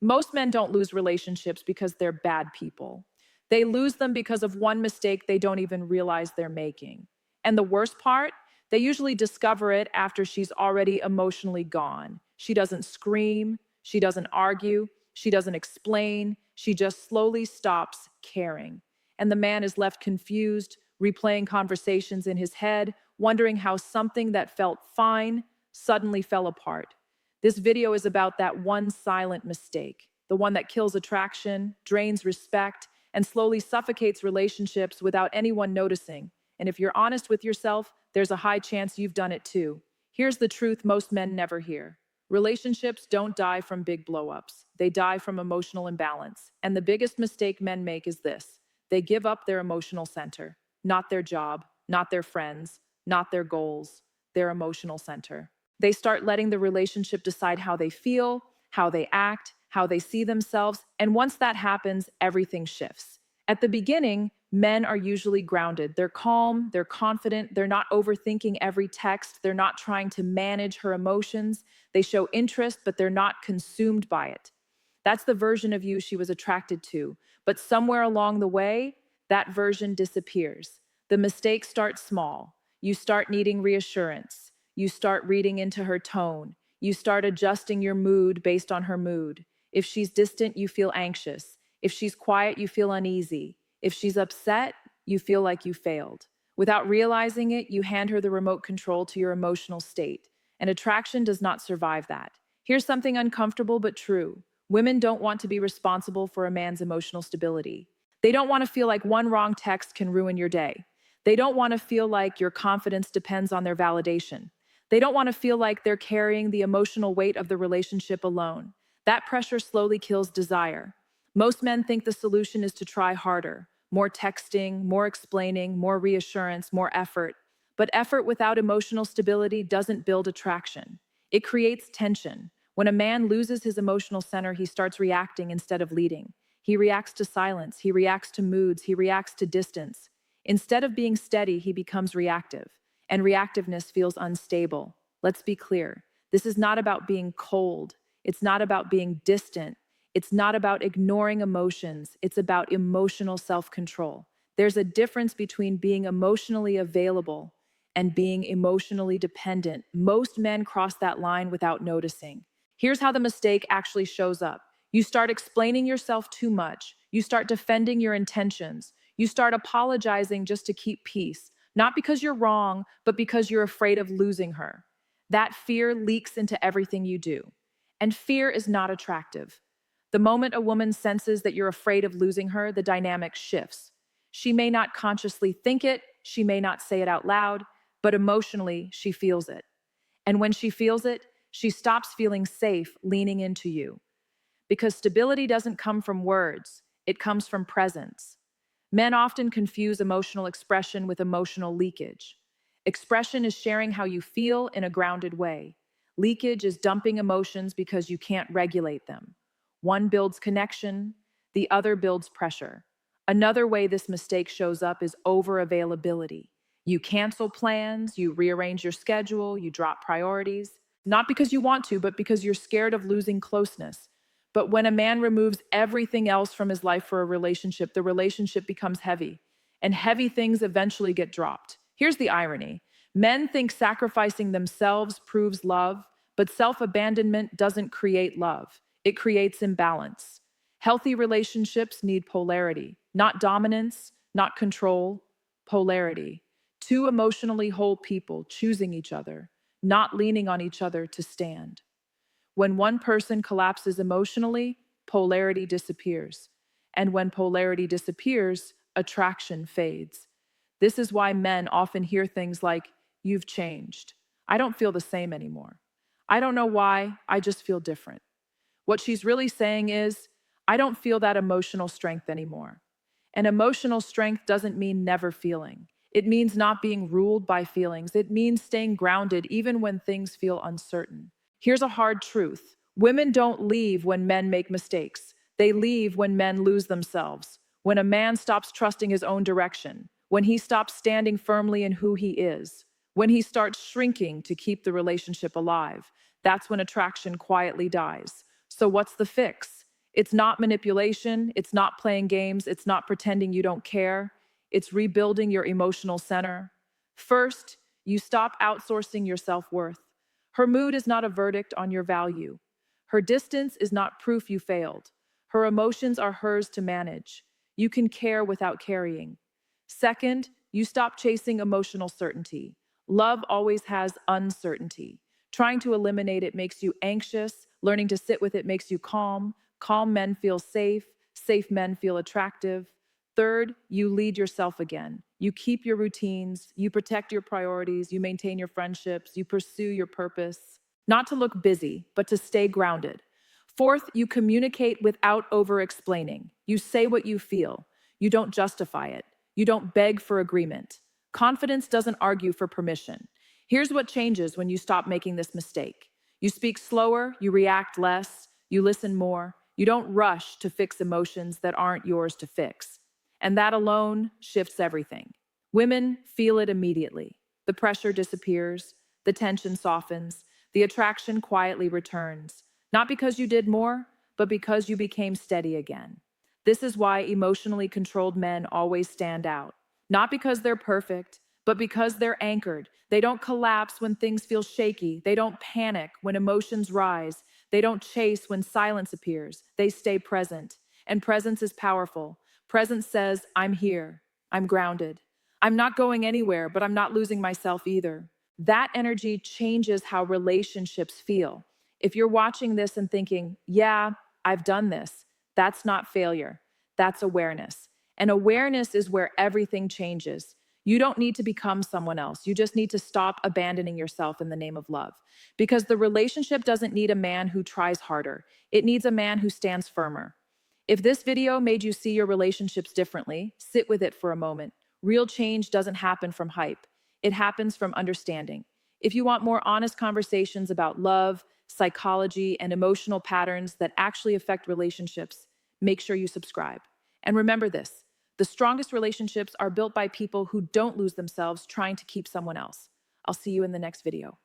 Most men don't lose relationships because they're bad people. They lose them because of one mistake they don't even realize they're making. And the worst part, they usually discover it after she's already emotionally gone. She doesn't scream, she doesn't argue, she doesn't explain, she just slowly stops caring. And the man is left confused, replaying conversations in his head, wondering how something that felt fine suddenly fell apart. This video is about that one silent mistake, the one that kills attraction, drains respect, and slowly suffocates relationships without anyone noticing. And if you're honest with yourself, there's a high chance you've done it too. Here's the truth most men never hear. Relationships don't die from big blowups. They die from emotional imbalance. And the biggest mistake men make is this: they give up their emotional center, not their job, not their friends, not their goals, their emotional center. They start letting the relationship decide how they feel, how they act, how they see themselves, and once that happens, everything shifts. At the beginning, men are usually grounded. They're calm, they're confident, they're not overthinking every text, they're not trying to manage her emotions. They show interest, but they're not consumed by it. That's the version of you she was attracted to. But somewhere along the way, that version disappears. The mistakes start small. You start needing reassurance. You start reading into her tone. You start adjusting your mood based on her mood. If she's distant, you feel anxious. If she's quiet, you feel uneasy. If she's upset, you feel like you failed. Without realizing it, you hand her the remote control to your emotional state. And attraction does not survive that. Here's something uncomfortable but true. Women don't want to be responsible for a man's emotional stability. They don't want to feel like one wrong text can ruin your day. They don't want to feel like your confidence depends on their validation. They don't want to feel like they're carrying the emotional weight of the relationship alone. That pressure slowly kills desire. Most men think the solution is to try harder. More texting, more explaining, more reassurance, more effort. But effort without emotional stability doesn't build attraction. It creates tension. When a man loses his emotional center, he starts reacting instead of leading. He reacts to silence, he reacts to moods, he reacts to distance. Instead of being steady, he becomes reactive. And reactiveness feels unstable. Let's be clear. This is not about being cold. It's not about being distant. It's not about ignoring emotions. It's about emotional self-control. There's a difference between being emotionally available and being emotionally dependent. Most men cross that line without noticing. Here's how the mistake actually shows up. You start explaining yourself too much. You start defending your intentions. You start apologizing just to keep peace, not because you're wrong, but because you're afraid of losing her. That fear leaks into everything you do. And fear is not attractive. The moment a woman senses that you're afraid of losing her, the dynamic shifts. She may not consciously think it, she may not say it out loud, but emotionally, she feels it. And when she feels it, she stops feeling safe leaning into you. Because stability doesn't come from words, it comes from presence. Men often confuse emotional expression with emotional leakage. Expression is sharing how you feel in a grounded way. Leakage is dumping emotions because you can't regulate them. One builds connection, the other builds pressure. Another way this mistake shows up is over-availability. You cancel plans, you rearrange your schedule, you drop priorities, not because you want to, but because you're scared of losing closeness. But when a man removes everything else from his life for a relationship, the relationship becomes heavy, and heavy things eventually get dropped. Here's the irony. Men think sacrificing themselves proves love, but self-abandonment doesn't create love. It creates imbalance. Healthy relationships need polarity, not dominance, not control, polarity. Two emotionally whole people choosing each other, not leaning on each other to stand. When one person collapses emotionally, polarity disappears. And when polarity disappears, attraction fades. This is why men often hear things like, "You've changed. I don't feel the same anymore. I don't know why, I just feel different." What she's really saying is, "I don't feel that emotional strength anymore." And emotional strength doesn't mean never feeling. It means not being ruled by feelings. It means staying grounded even when things feel uncertain. Here's a hard truth. Women don't leave when men make mistakes. They leave when men lose themselves. When a man stops trusting his own direction. When he stops standing firmly in who he is. When he starts shrinking to keep the relationship alive. That's when attraction quietly dies. So what's the fix? It's not manipulation, it's not playing games, it's not pretending you don't care. It's rebuilding your emotional center. First, you stop outsourcing your self-worth. Her mood is not a verdict on your value. Her distance is not proof you failed. Her emotions are hers to manage. You can care without carrying. Second, you stop chasing emotional certainty. Love always has uncertainty. Trying to eliminate it makes you anxious. Learning to sit with it makes you calm. Calm men feel safe. Safe men feel attractive. Third, you lead yourself again. You keep your routines. You protect your priorities. You maintain your friendships. You pursue your purpose. Not to look busy, but to stay grounded. Fourth, you communicate without over-explaining. You say what you feel. You don't justify it. You don't beg for agreement. Confidence doesn't argue for permission. Here's what changes when you stop making this mistake. You speak slower, you react less, you listen more. You don't rush to fix emotions that aren't yours to fix. And that alone shifts everything. Women feel it immediately. The pressure disappears, the tension softens, the attraction quietly returns. Not because you did more, but because you became steady again. This is why emotionally controlled men always stand out. Not because they're perfect, but because they're anchored. They don't collapse when things feel shaky. They don't panic when emotions rise. They don't chase when silence appears. They stay present. And presence is powerful. Presence says, I'm here. I'm grounded. I'm not going anywhere, but I'm not losing myself either. That energy changes how relationships feel. If you're watching this and thinking, yeah, I've done this, that's not failure. That's awareness. And awareness is where everything changes. You don't need to become someone else. You just need to stop abandoning yourself in the name of love. Because the relationship doesn't need a man who tries harder. It needs a man who stands firmer. If this video made you see your relationships differently, sit with it for a moment. Real change doesn't happen from hype. It happens from understanding. If you want more honest conversations about love, psychology, and emotional patterns that actually affect relationships, make sure you subscribe. And remember this, the strongest relationships are built by people who don't lose themselves trying to keep someone else. I'll see you in the next video.